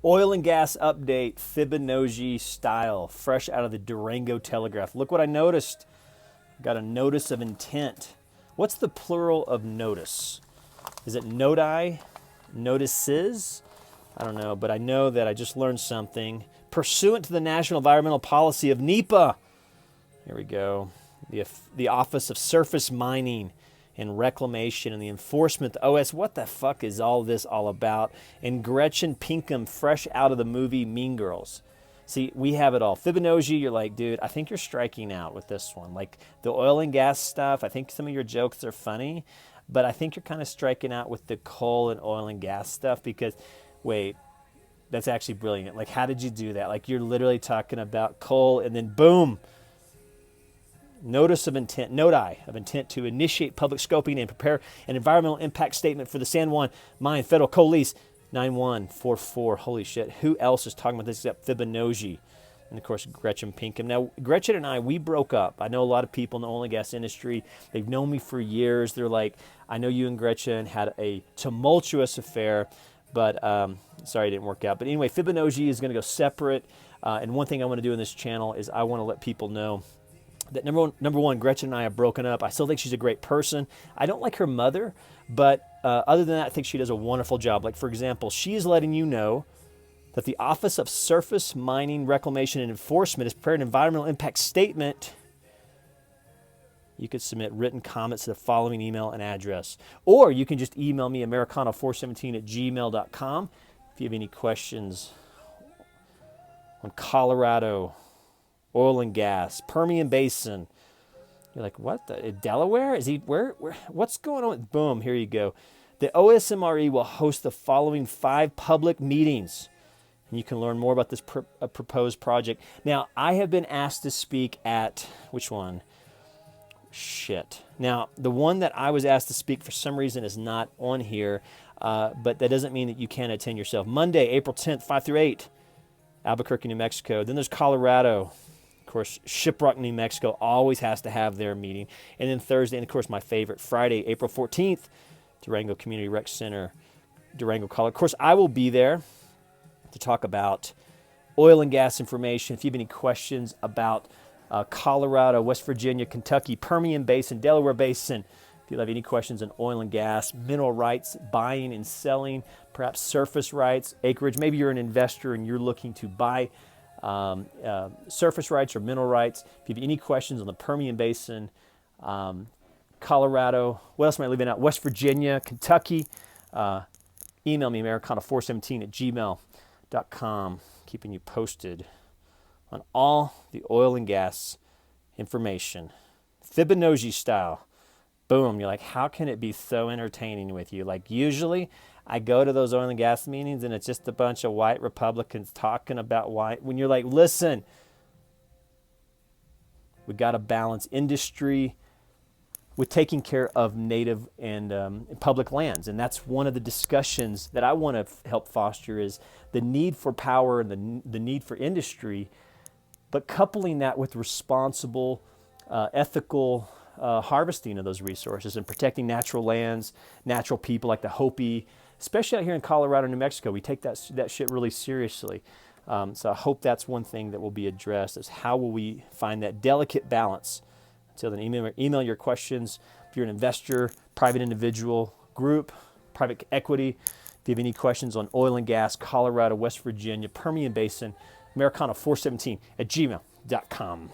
Oil and gas update, Fibonacci style, fresh out of the Durango Telegraph. Look what I noticed. Got a notice of intent. What's the plural of notice? Is it noti? Notices? I don't know, but I know that I just learned something. Pursuant to the National Environmental Policy of NEPA. Here we go. The Office of Surface Mining and Reclamation and the Enforcement, the OS. What the fuck is all this all about? And Gretchen Pinkham, fresh out of the movie Mean Girls. See, we have it all. Fibonacci, you're like, dude, I think you're striking out with this one. Like the oil and gas stuff, I think some of your jokes are funny, but I think you're kind of striking out with the coal and oil and gas stuff because, wait, that's actually brilliant. Like, how did you do that? Like, you're literally talking about coal and then boom, notice of intent, noti of intent to initiate public scoping and prepare an environmental impact statement for the San Juan Mine Federal Coal Lease 9144. Holy shit. Who else is talking about this except Fibonacci? And of course, Gretchen Pinkham. Now, Gretchen and I, we broke up. I know a lot of people in the oil and gas industry. They've known me for years. They're like, I know you and Gretchen had a tumultuous affair, but sorry it didn't work out. But anyway, Fibonacci is going to go separate. And one thing I want to do in this channel is I want to let people know that number one, Gretchen and I have broken up. I still think she's a great person. I don't like her mother, but other than that, I think she does a wonderful job. Like, for example, she is letting you know that the Office of Surface Mining, Reclamation, and Enforcement has prepared an environmental impact statement. You could submit written comments to the following email and address. Or you can just email me, americano417@gmail.com, if you have any questions on Colorado, oil and gas, Permian Basin. You're like, what? Delaware? Is he, where, what's going on? Boom, here you go. The OSMRE will host the following 5 public meetings. And you can learn more about this proposed project. Now, I have been asked to speak at, which one? Shit. Now, the one that I was asked to speak for some reason is not on here, but that doesn't mean that you can't attend yourself. Monday, April 10th, 5 through 8, Albuquerque, New Mexico. Then there's Colorado. Of course, Shiprock, New Mexico always has to have their meeting. And then Thursday, and of course my favorite, Friday, April 14th, Durango Community Rec Center, Durango, Colorado. Of course, I will be there to talk about oil and gas information. If you have any questions about Colorado, West Virginia, Kentucky, Permian Basin, Delaware Basin, if you have any questions on oil and gas, mineral rights, buying and selling, perhaps surface rights, acreage, maybe you're an investor and you're looking to buy surface rights or mineral rights. If you have any questions on the Permian Basin, Colorado, what else am I leaving out? West Virginia, Kentucky, email me, americano417@gmail.com, keeping you posted on all the oil and gas information. Fibonacci style. Boom, you're like, how can it be so entertaining with you? Like, usually I go to those oil and gas meetings and it's just a bunch of white Republicans talking about white. When you're like, listen, we got to balance industry with taking care of native and public lands. And that's one of the discussions that I want to help foster is the need for power and the need for industry, but coupling that with responsible, ethical harvesting of those resources and protecting natural lands, natural people like the Hopi. Especially out here in Colorado, New Mexico, we take that shit really seriously. So I hope that's one thing that will be addressed is how will we find that delicate balance. Until then, email your questions. If you're an investor, private individual, group, private equity, if you have any questions on oil and gas, Colorado, West Virginia, Permian Basin, americano417@gmail.com.